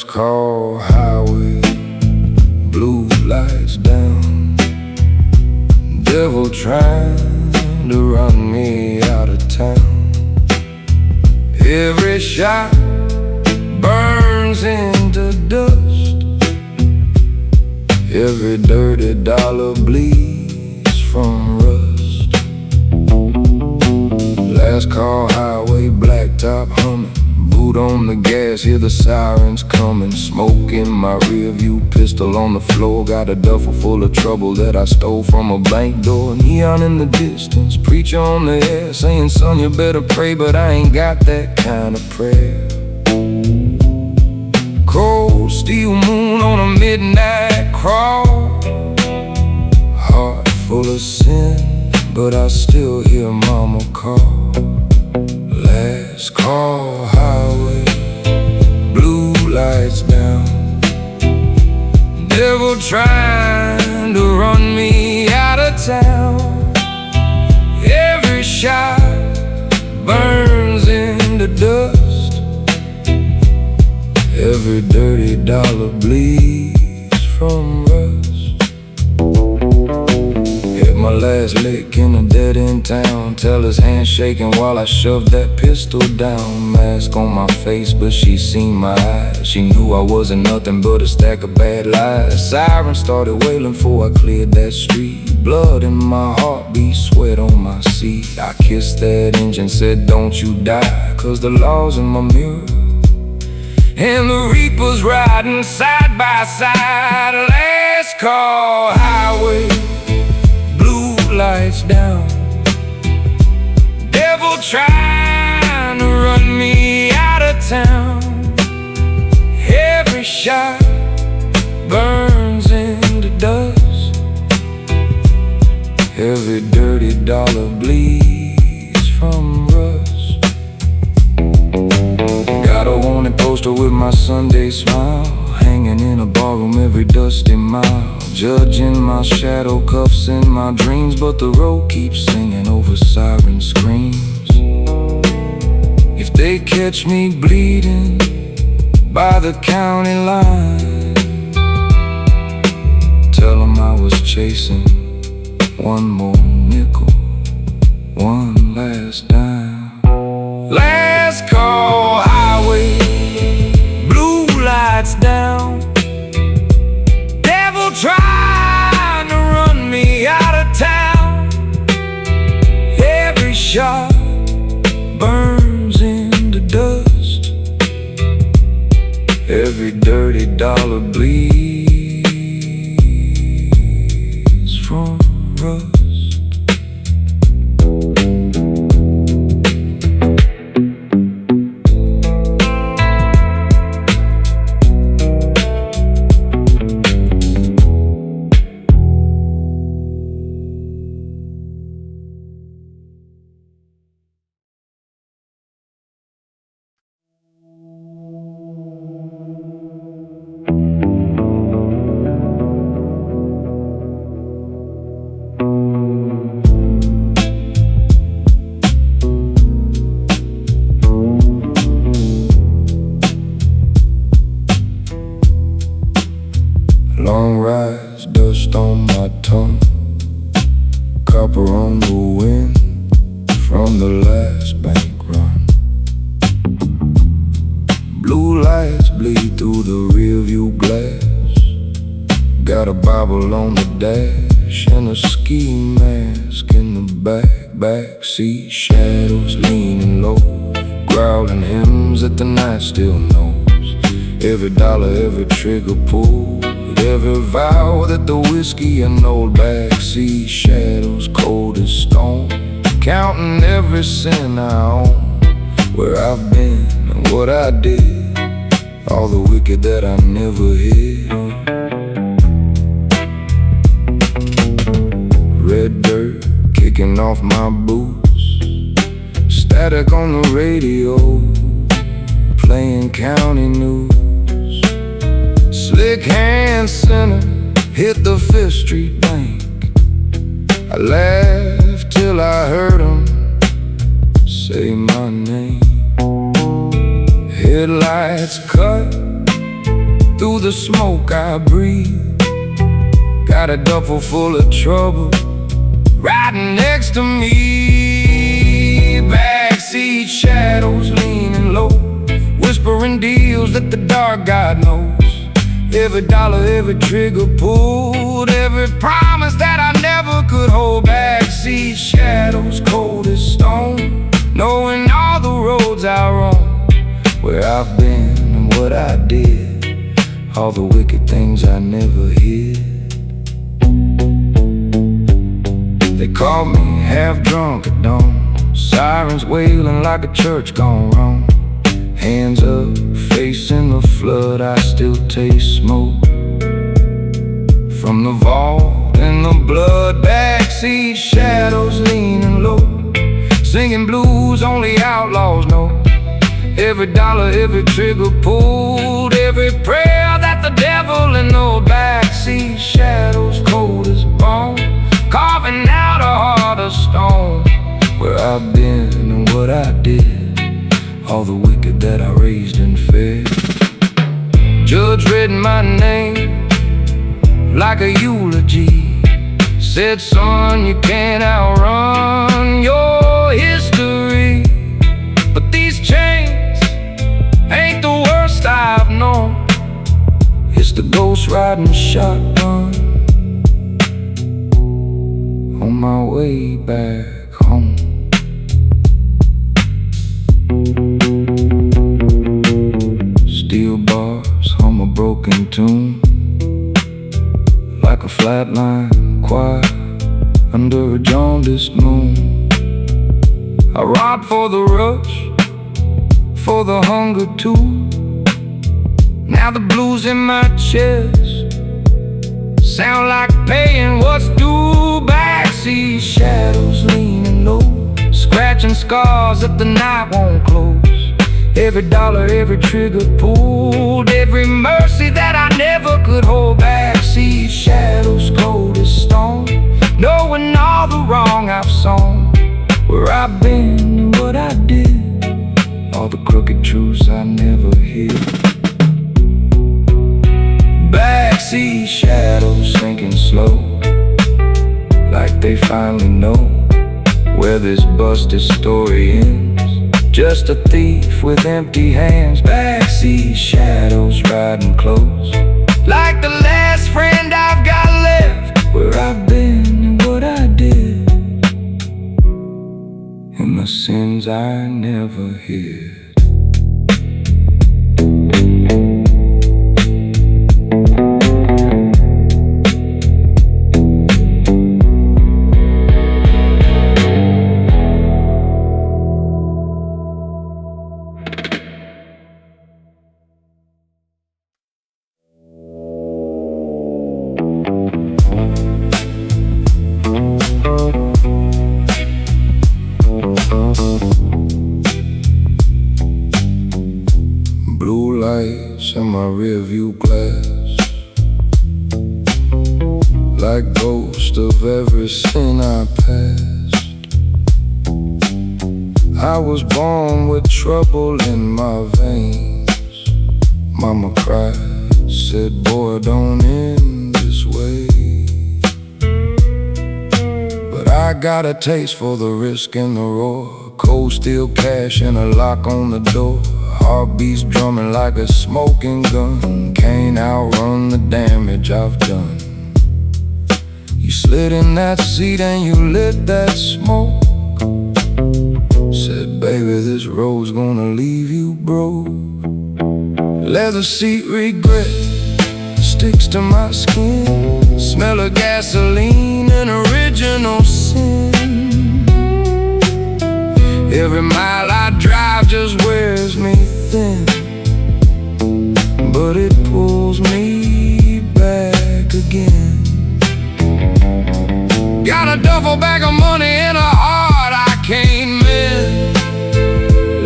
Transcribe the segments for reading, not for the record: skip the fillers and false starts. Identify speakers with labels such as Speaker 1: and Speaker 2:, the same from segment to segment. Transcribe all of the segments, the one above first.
Speaker 1: call highway, blue lights down. Devil trying to run me out of town. Every shot burns into dust. Every dirty dollar bleeds from rust. Last call highway, blacktop humming. Boot on the gas, hear the sirens coming. Smoke in my rear view, pistol on the floor. Got a duffel full of trouble that I stole from a bank door. Neon in the distance, preacher on the air, saying son you better pray, but I ain't got that kind of prayer. Cold steel moon on a midnight crawl. Heart full of sin, but I still hear mama call. Last call highway, blue lights down. Devil trying to run me out of town. Every shot burns into dust. Every dirty dollar bleeds from rust. Hit my last lick in a dead-end town. Teller's hand shaking while I shoved that pistol down. Mask on my face, but she seen my eyes. She knew I wasn't nothing but a stack of bad lies. Siren started wailing before I cleared that street. Blood in my heartbeat, sweat on my seat. I kissed that engine, said don't you die, 'cause the law's in my mirror and the Reaper's riding side by side. Last call highway, blue lights down. Devil trying to run me out of town. Every shot burns into dust. Every dirty dollar bleeds from rust. Got a wanted poster with my Sunday smile, hanging in a barroom every dusty mile. Judging my shadow, cuffs in my dreams, but the road keeps singing over siren screams. If they catch me bleeding by the county line, tell them I was chasing one more nickel, one last dime. Last call highway, blue lights down. Devil trying to run me out of town. Every shot burns into dust. Every dirty dollar bleeds from rust. Long rides, dust on my tongue, copper on the wind from the last bank run. Blue lights bleed through the rearview glass. Got a Bible on the dash and a ski mask in the back. Backseat shadows leaning low, growling hymns that the night still knows. Every dollar, every trigger pulled, every vow that the whiskey and old backseat shadows cold as stone. Counting every cent I own, where I've been and what I did, all the wicked that I never hid. Red dirt kicking off my boots, static on the radio, playing county news. Slick hand center hit the Fifth Street Bank. I laughed till I heard him say my name. Headlights cut through the smoke I breathe. Got a duffel full of trouble riding next to me. Backseat shadows leaning low, whispering deals that the dark God knows. Every dollar, every trigger pulled, every promise that I never could hold. Backseat shadows cold as stone, knowing all the roads I roam, where I've been and what I did, all the wicked things I never hid. They call me half drunk at dawn, sirens wailing like a church gone wrong. Hands up, facing the flood, I still taste smoke from the vault and the blood. Backseat shadows leaning low, singing blues only outlaws know. Every dollar, every trigger pulled, every prayer that the devil in those backseat shadows cold as bone, carving out a heart of stone, where I've been and what I did, all the wicked that I raised and fed. Judge read my name like a eulogy, said, son, you can't outrun your history. But these chains ain't the worst I've known, it's the ghost riding shotgun on my way back home. Steel bars hum a broken tune, like a flatline choir under a jaundiced moon. I robbed for the rush, for the hunger too. Now the blues in my chest sound like paying what's due. Backseat shadows leaning low, scratching scars that the night won't close. Every dollar, every trigger pulled, every mercy that I never could hold. Backseat shadows cold as stone, knowing all the wrong I've sown, where I've been and what I did, all the crooked truths I never hid. Backseat shadows sinking slow, like they finally know where this busted story ends. Just a thief with empty hands. Backseat shadows riding close, like the last friend I've got left, where I've been and what I did, and the sins I never hid. Blue lights in my rearview glass, like ghosts of every sin I passed. I was born with trouble in my veins. Mama cried, said, boy, don't end this way. But I got a taste for the risk and the roar, cold steel cash and a lock on the door. Heartbeats drumming like a smoking gun, can't outrun the damage I've done. You slid in that seat and you lit that smoke, said, baby, this road's gonna leave you broke. Leather seat regret sticks to my skin, smell of gasoline and original sin. Every mile I drive just wears me thin, but it pulls me back again. Got a duffel bag of money and a heart I can't mend.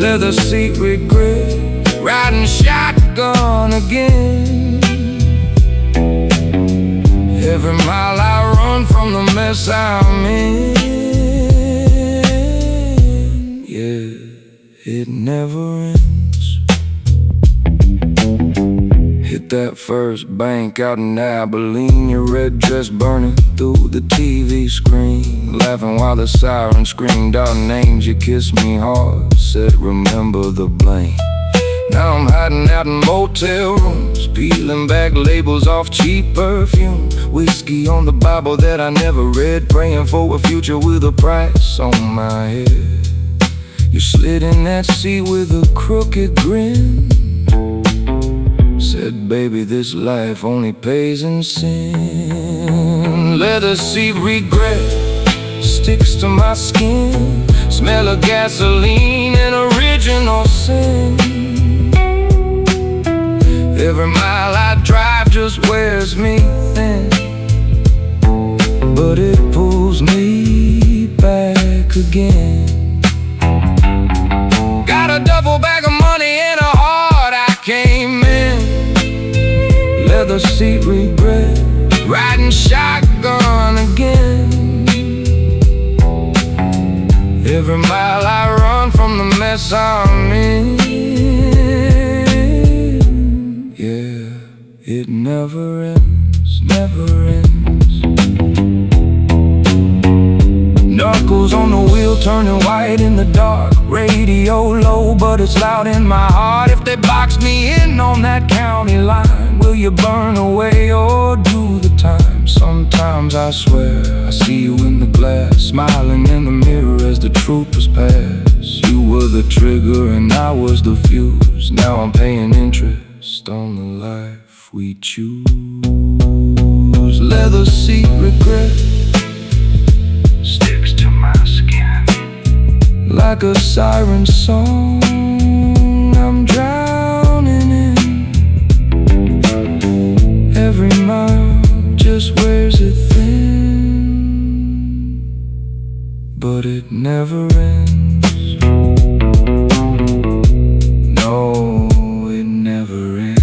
Speaker 1: Leather seat regret, riding shotgun again. Every mile I run from the mess I'm in, yeah, it never ends. Hit that first bank out in Abilene. Your red dress burning through the TV screen, laughing while the siren screamed out names. You kissed me hard, said remember the blame. Now I'm hiding out in motel rooms, peeling back labels off cheap perfume. Whiskey on the Bible that I never read, praying for a future with a price on my head. You slid in that seat with a crooked grin, said baby this life only pays in sin. Leather seat regret sticks to my skin, smell of gasoline and original sin. Every mile I drive just wears me thin, but it pulls me back again. Got a duffel bag of money and a heart I came in. Leather seat regret, riding shotgun again. Every mile I run from the mess I'm in. Yeah, it never ends, never ends. Knuckles on the wheel turning white in the dark. Radio low, but it's loud in my heart. If they box me in on that county line, will you burn away or do the time? Sometimes I swear I see you in the glass, smiling in the mirror as the troopers pass. You were the trigger and I was the fuse. Now I'm paying interest on the life we choose. Leather seat regret sticks to my skin like a siren song I'm drowning in. Every mile just wears it thin, but it never ends. No, it never ends.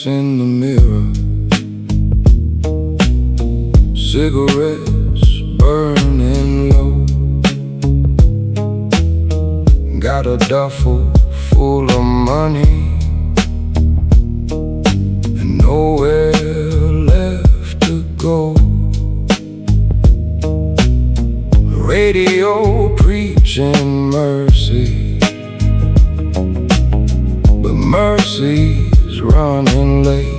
Speaker 1: In the mirror, cigarettes burning low. Got a duffel full of money and nowhere left to go. Radio preaching mercy, but mercy's running late.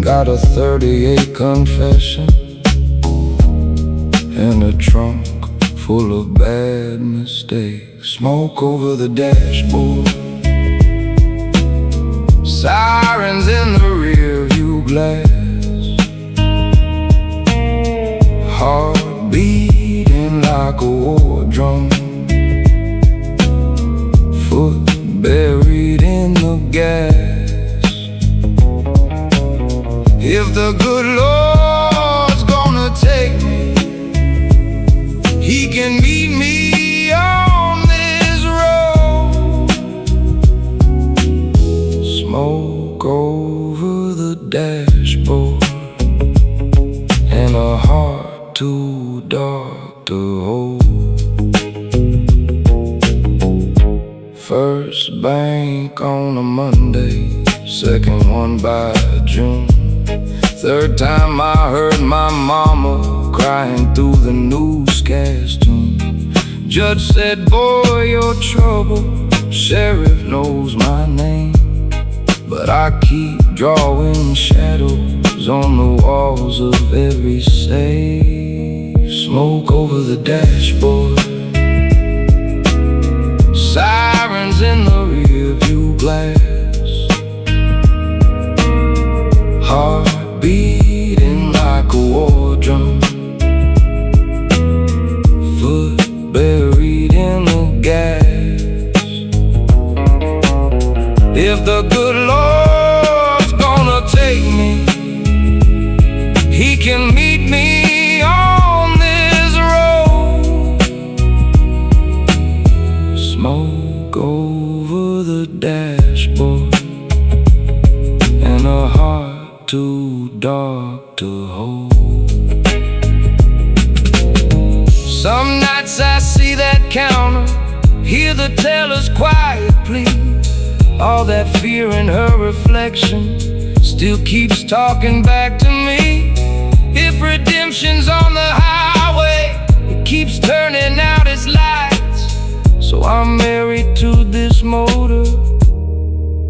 Speaker 1: Got a 38 confession and a trunk full of bad mistakes. Smoke over the dashboard, sirens in the rear view glass. Heart beating like a war drum, foot buried in the gas. If the good Lord's gonna take me, He can meet me on this road. Smoke over the dashboard and a heart too dark to hold. First bank on a Monday, second one by June. Third time I heard my mama crying through the newscast tune. Judge said, boy, you're trouble. Sheriff knows my name, but I keep drawing shadows on the walls of every safe. Smoke over the dashboard, sirens in the rear view glass. Heart beating like a war drum, foot buried in the gas. If the too dark to hold. Some nights I see that counter, hear the teller's quiet plea. All that fear in her reflection still keeps talking back to me. If redemption's on the highway, it keeps turning out its lights. So I'm married to this motor,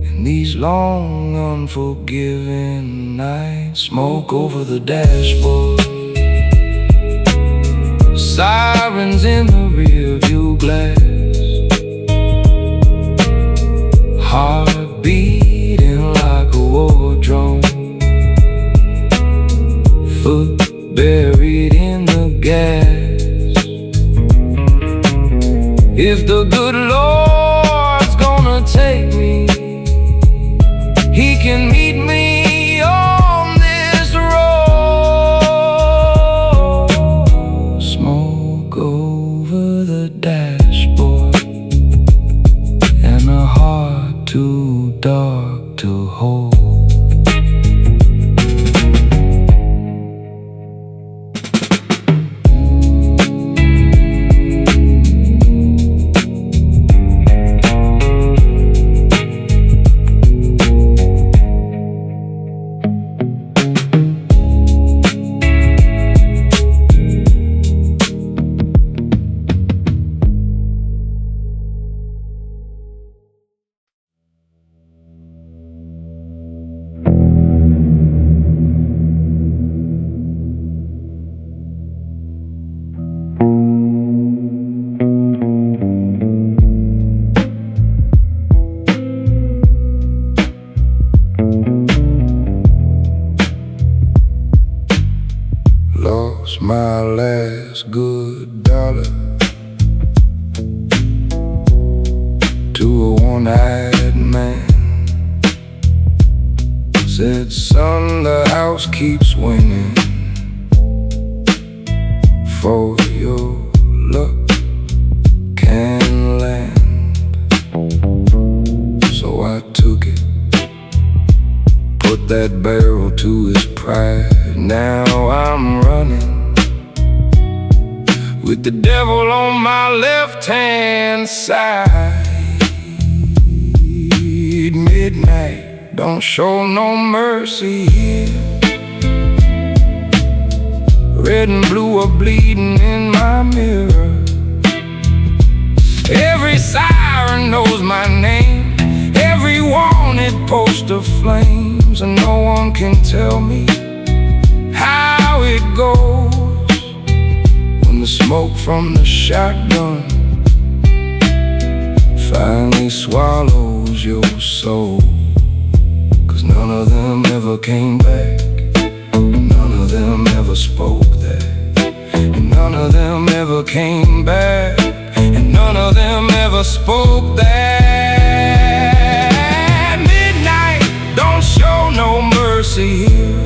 Speaker 1: and these long unforgiving nights. Smoke over the dashboard, sirens in the rearview glass, heart beating like a war drum, foot buried in the gas. If the good Lord's gonna take me, He can meet me on this road. Smoke over the dashboard, and a heart too dark to hold. Lost my last good dollar to a one-eyed man. Said, son, the house keeps winning. For your luck can land. So I took it, put that barrel to his pride. Now I'm running with the devil on my left-hand side. Midnight don't show no mercy here. Red and blue are bleeding in my mirror. Every siren knows my name, every wanted poster flames, and no one can tell me how it goes when the smoke from the shotgun finally swallows your soul. 'Cause none of them ever came back, none of them ever spoke that, and none of them ever came back, and none of them ever spoke that. Midnight don't show no mercy here.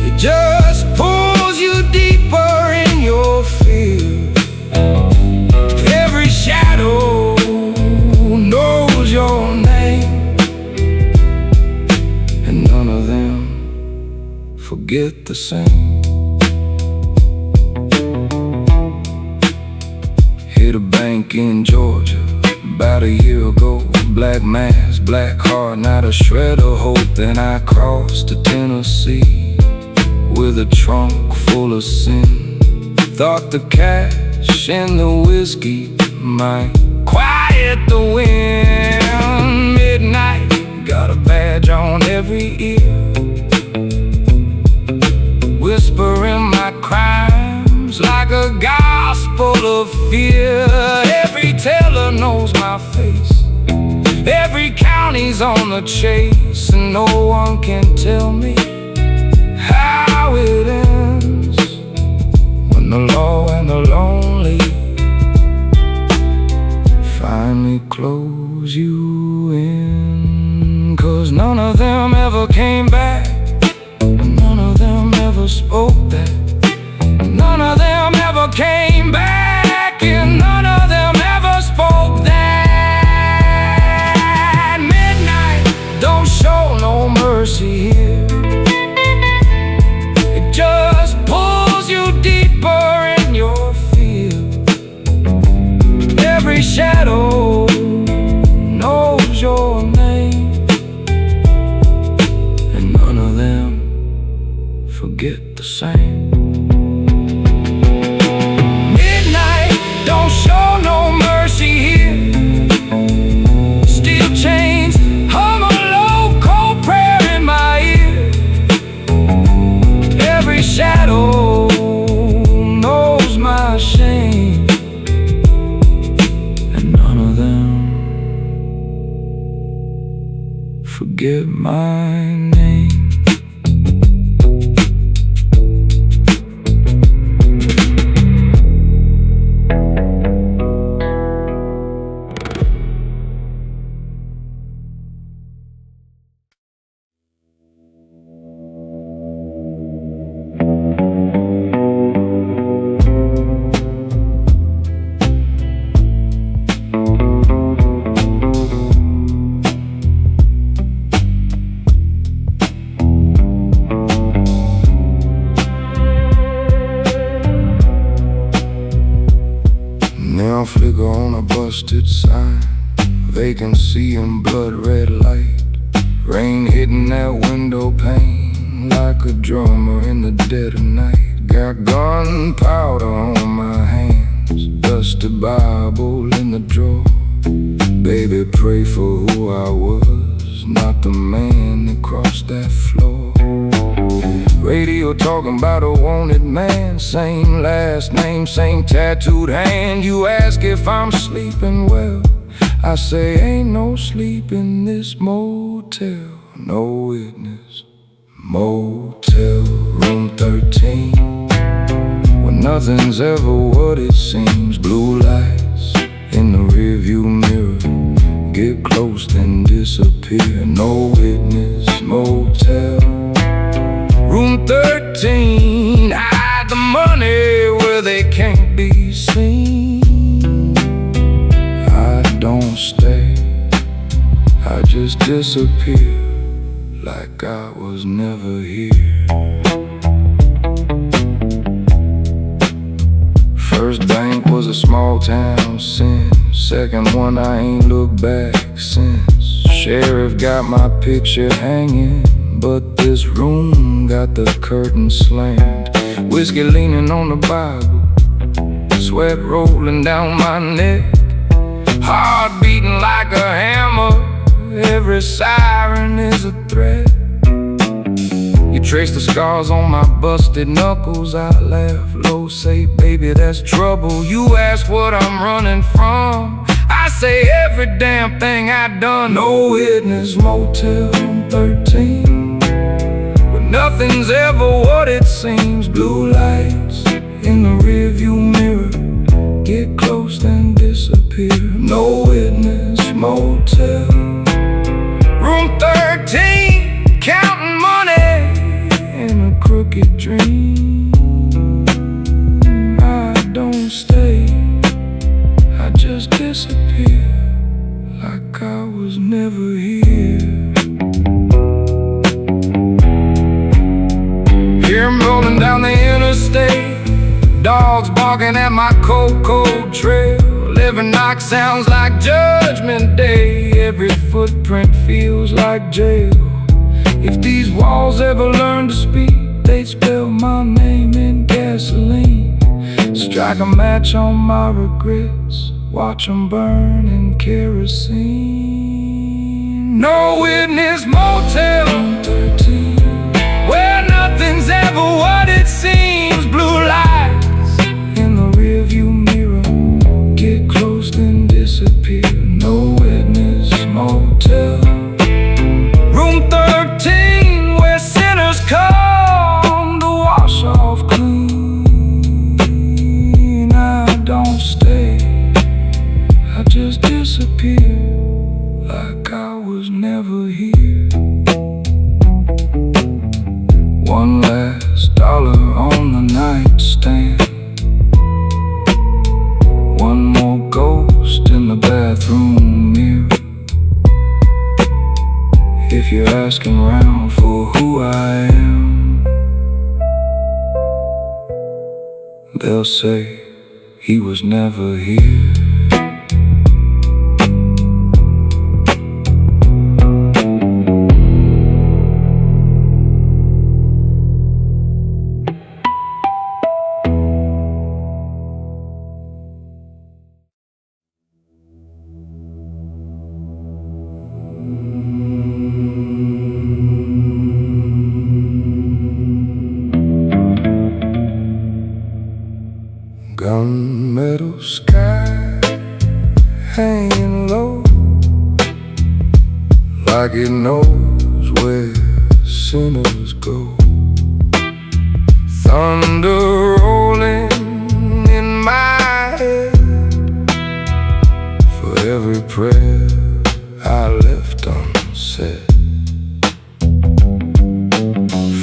Speaker 1: It just pulls you deeper in your fear. Every shadow knows your name, and none of them forget the same. Hit a bank in Georgia about a year ago. Black mask, black heart, not a shred of hope. Then I crossed to Tennessee with a trunk full of sin. Thought the cash and the whiskey might quiet the wind. Midnight, got a badge on every ear, whispering my crimes like a gospel of fear. Every teller knows my face, every county's on the chase, and no one can tell me how it ends when the law and the lonely finally close you in. 'Cause none of them ever came back, none of them ever spoke that, none of them ever came back, and none of them ever spoke that. Midnight don't show no mercy. mercy here. It just pulls you deeper in your field. Every shadow knows your name, and none of them forget the same. Midnight don't show no mercy here. Steel chains hum a low, cold prayer in my ear. Every shadow knows my shame, and none of them forget my name. Neon flicker on a busted sign, vacancy and blood red light. Rain hitting that window pane like a drummer in the dead of night. Got gunpowder on my hands, dusty Bible in the drawer. Baby, pray for who I was, not the man that crossed that floor. Radio talking about a wanted man, same last name, same tattooed hand. You ask if I'm sleeping well, I say ain't no sleep in this motel. No witness motel, room 13, where nothing's ever what it seems. Blue lights in the rearview mirror, get close then disappear. No witness motel, room 13, hide the money where they can't be seen. I don't stay, I just disappear like I was never here. First bank was a small town sin, second one I ain't looked back since. Sheriff got my picture hanging, but this room got the curtain slammed. Whiskey leaning on the Bible, sweat rolling down my neck, heart beating like a hammer, every siren is a threat. You trace the scars on my busted knuckles, I laugh low, say baby that's trouble. You ask what I'm running from, I say every damn thing I done. No witness motel, 13, nothing's ever what it seems. Blue lights in the rearview mirror, get close then disappear. No witness motel, room 13, counting money in a crooked dream. I don't stay, I just disappear like I was never here. Hear 'em rolling down the interstate, dogs barking at my cold, cold trail. Every knock sounds like judgment day, every footprint feels like jail. If these walls ever learn to speak, they'd spell my name in gasoline. Strike a match on my regrets, watch 'em burn in kerosene. No witness motel, 13, where nothing's ever what it seems. Blue lights in the rearview mirror, get close then disappear. No witness motel, room 13, where sinners come to wash off clean. I don't stay, I just disappear like I was never here. One last dollar on the nightstand, one more ghost in the bathroom mirror. If you're asking round for who I am, they'll say he was never here. Gunmetal sky, hanging low, like it knows where sinners go. Thunder rolling in my head for every prayer I left unsaid.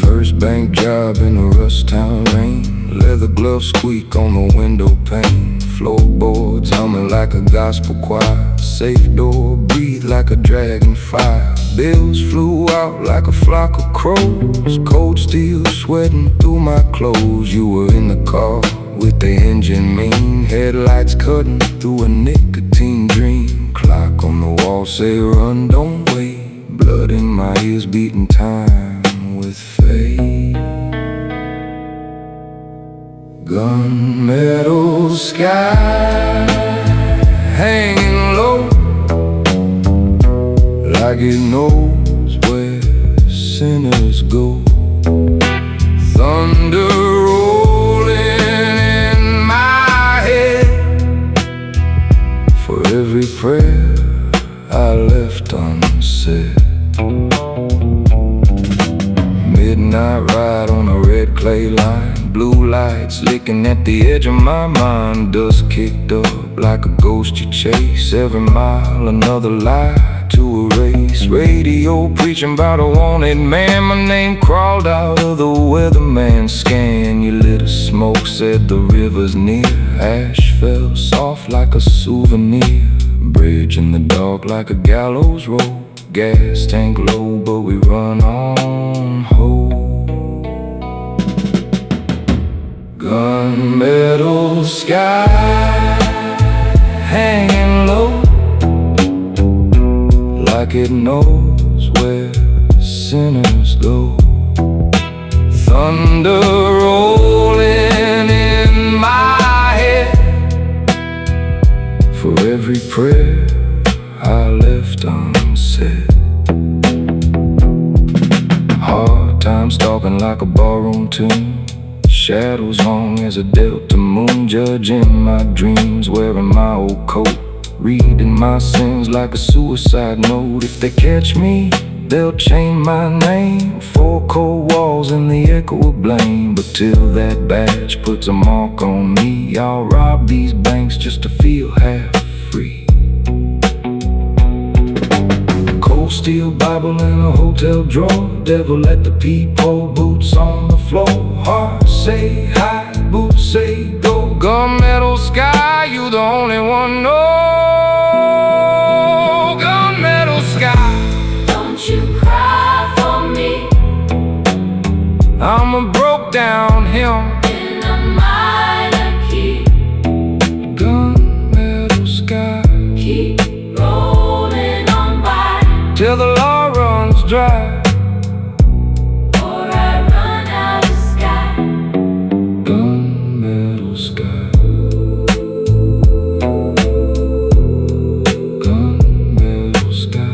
Speaker 1: First bank job in a rust town rain, leather gloves squeak on the window pane. Floorboards humming like a gospel choir, safe door breathe like a dragon fire. Bills flew out like a flock of crows, cold steel sweating through my clothes. You were in the car with the engine mean, headlights cutting through a nicotine dream. Clock on the wall say run, don't wait, blood in my ears beating time with fate. Gunmetal sky, hanging low, like it knows where sinners go. Thunder rolling in my head for every prayer I left unsaid. Midnight ride on a red clay line, blue lights licking at the edge of my mind. Dust kicked up like a ghost you chase, every mile another lie to erase. Radio preaching about a wanted man, my name crawled out of the weatherman's scan. You lit a smoke, said the river's near, ash fell soft like a souvenir. Bridge in the dark like a gallows rope, gas tank low but we run on hope. Gunmetal sky, hanging low, like it knows where sinners go. Thunder rolling in my head for every prayer I left unsaid. Hard times talking like a ballroom tune, shadows long as a delta moon, judging my dreams, wearing my old coat, reading my sins like a suicide note. If they catch me, they'll chain my name, four cold walls and the echo of blame. But till that badge puts a mark on me, I'll rob these banks just to feel half free. Cold steel Bible in a hotel drawer, devil at the peephole, boots on the floor. Heart say hi, boots say go. Gunmetal sky, you the only one know. Gunmetal sky,
Speaker 2: don't you cry for me.
Speaker 1: I'm a broke down hymn
Speaker 2: In a minor key,
Speaker 1: gunmetal sky,
Speaker 2: keep rolling on by,
Speaker 1: till the law runs dry.
Speaker 2: or I run out of sky.
Speaker 1: Gunmetal sky, gunmetal sky.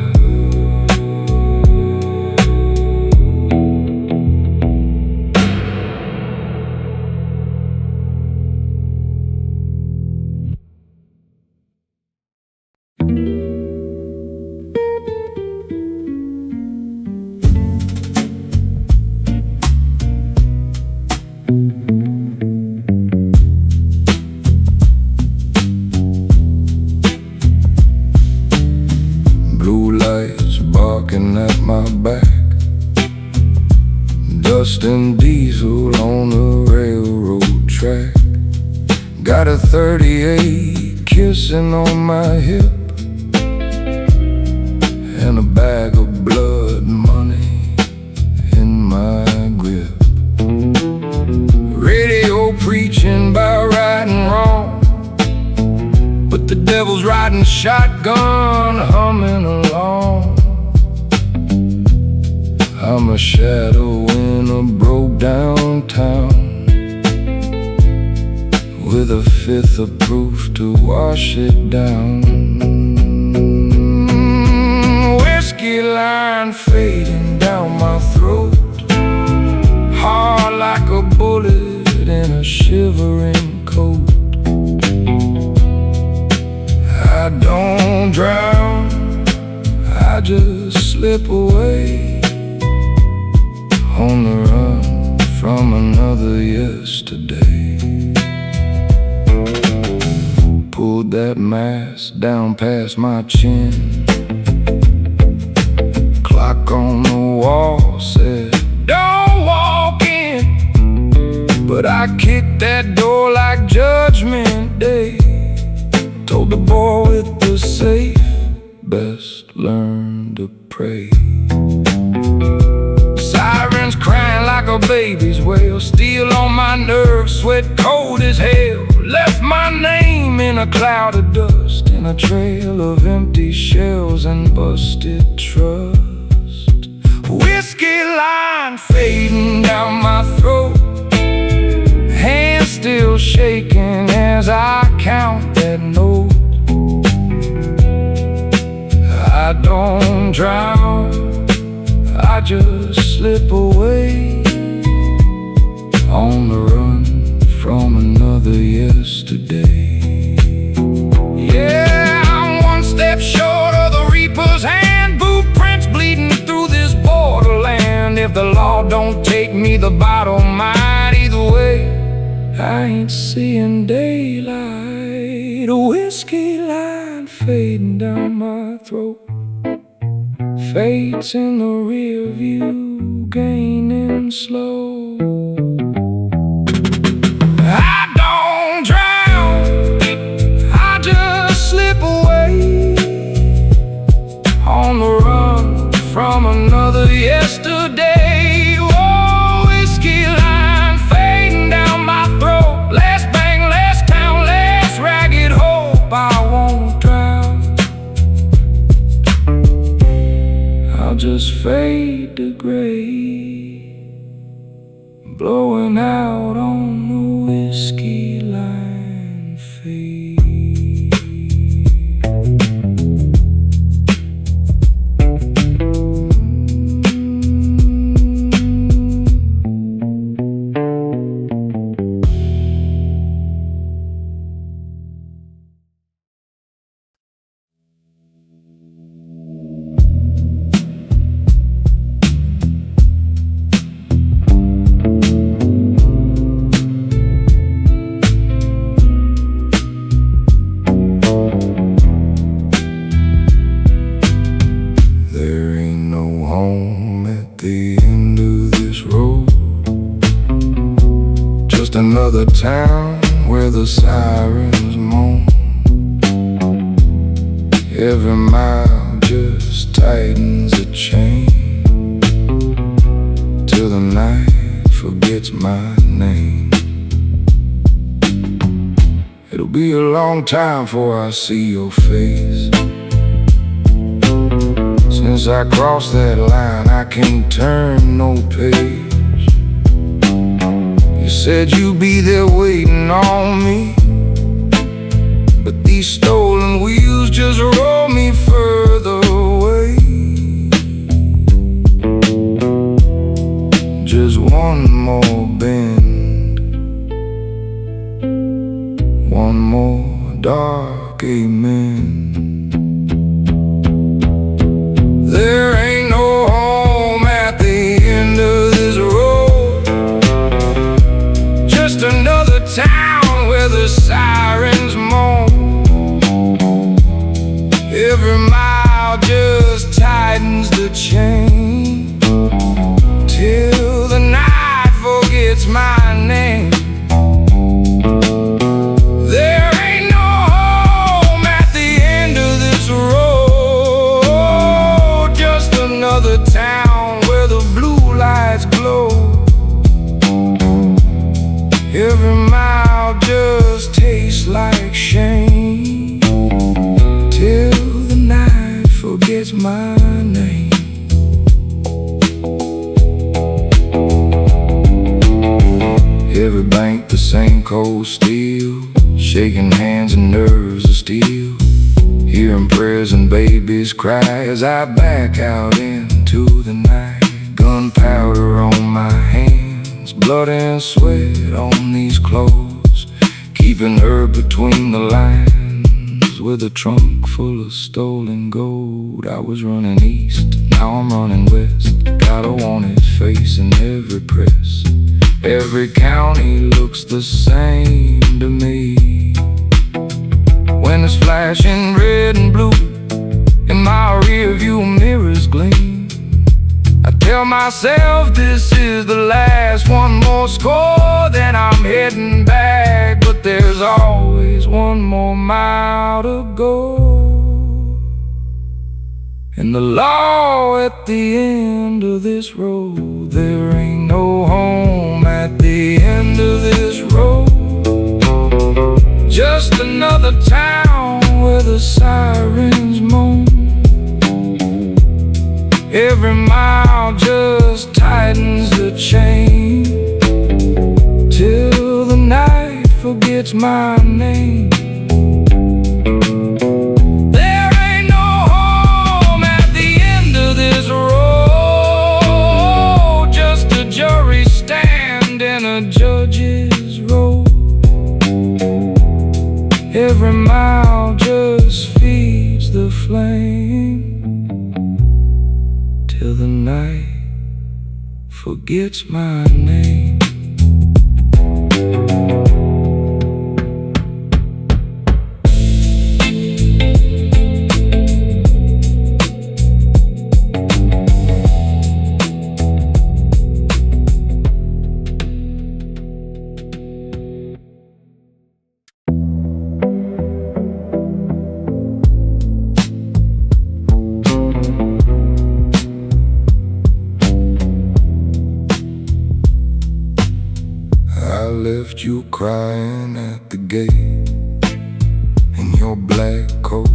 Speaker 1: Blue lights barking at my back, dust and diesel on the railroad track. Got a 38 kissing on my hip, and a bag of blood in my shotgun humming along. I'm a shadow in a broke down town, with a fifth of proof to wash it down. Whiskey line fading down my throat, hard like a bullet in a shivering coat. I don't drown, I just slip away, on the run from another yesterday. Pulled that mask down past my chin, clock on the wall said, "Don't walk in." But I kicked that door like Judgment Day, told the boy with the safe, best learn to pray. Sirens crying like a baby's wail, steel on my nerves, sweat cold as hell. Left my name in a cloud of dust, in a trail of empty shells and busted trust. Whiskey line fading down my throat, hands still shaking as I count that note. I don't drown, I just slip away, on the run from another yesterday. Yeah, I'm one step short of the reaper's hand, boot prints bleeding through this borderland. If the law don't take me, the bottom might. Either way, I ain't seeing daylight. A whiskey line fading down my throat, fate's in the rear view, gaining slow. I don't drown, I just slip away, on the run from another yesterday. Oh, whiskey line fading down my throat, last bang, last town, last ragged hope. I won't drown, I'll just fade to gray, blowing out on the whiskey line fade. Another town where the sirens moan, every mile just tightens a chain, till the night forgets my name. It'll be a long time before I see your face. Since I crossed that line, I can't turn no page. You said you'd be there waiting on me, but these stolen wheels just roll me further away. Just one more bend, one more dark amen. There ain't no home at the end of this road, just another town where the sirens moan. Every mile just tightens the chain, till the night forgets the same cold steel, shaking hands and nerves of steel. Hearing prayers and babies cry as I back out into the night. Gunpowder on my hands, blood and sweat on these clothes, keeping her between the lines. With a trunk full of stolen gold, I was running east, now I'm running west. Got a wanted face in every press. Every county looks the same to me. When it's flashing red and blue in my rearview mirrors gleam, I tell myself this is the last. One more score, then I'm heading back. But there's always one more mile to go, and the law at the end of this road. There ain't no home at the end of this road, just another town where the sirens moan. Every mile just tightens the chain, till the night forgets my name. There ain't no home at the end of this road, just a jury stand in a judge's row. Every mile just feeds the flame, till the night forgets my name. I left you crying at the gate in your black coat,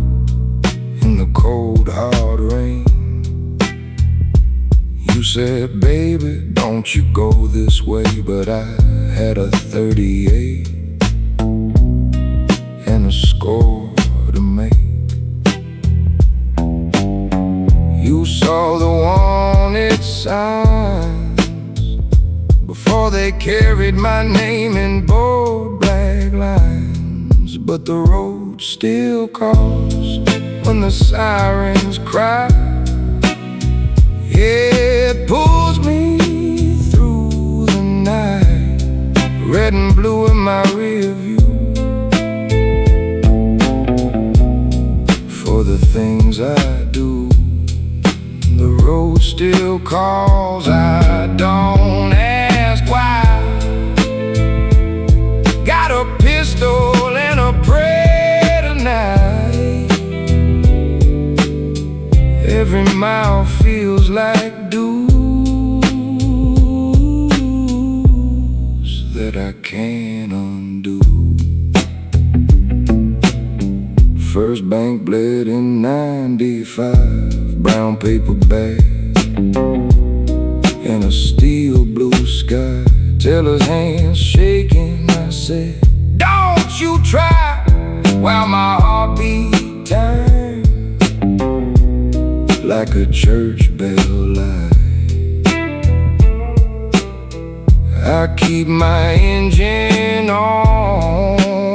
Speaker 1: in the cold hard rain. You said, baby, don't you go this way. But I had a 38 and a score to make. You saw the wanted signs before they carried my name in bold black lines. But the road still calls when the sirens cry. It pulls me through the night, red and blue in my rear view, for the things I do. The road still calls, I don't ask why. Got a pistol and a prayer tonight. Every mile feels like dues that I can't undo. First bank bled in 95, brown paper bag and a steel blue sky. Teller's hands shaking, I said, don't you try, while my heart beat time like a church bell light. I keep my engine on,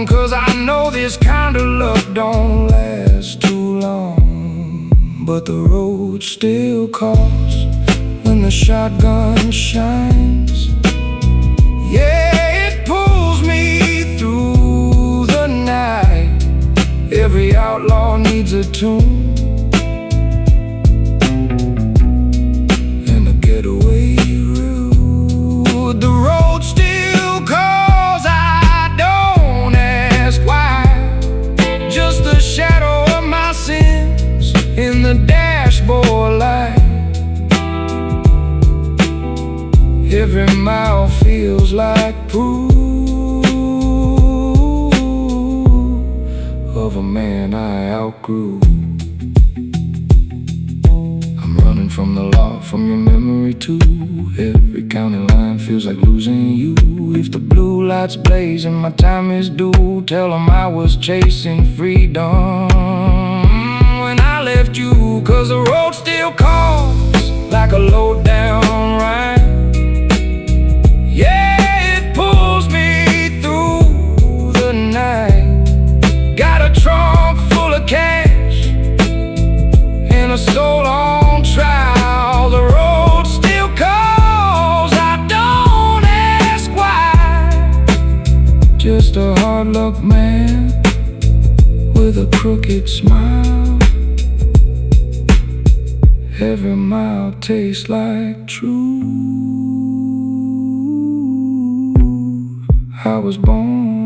Speaker 1: 'cause I know this kind of luck don't last too long. But the road still calls when the shotgun shines. Yeah, it pulls me through the night. Every outlaw needs a tune and a getaway route. The road still calls, I don't ask why. Just the shadow of my sins in the dashboard light. Every mile feels like proof of a man I outgrew. I'm running from the law, from your memory memory too. Every county line feels like losing you. If the blue lights blaze and my time is due, tell them I was chasing freedom when I left you. Cause the road still calls like a low down ride. Yeah, it pulls me through the night. Got a trunk full of cash and a soul on trial. The road still calls, I don't ask why. Just a hard luck man with a crooked smile. Every mile tastes like truth. I was born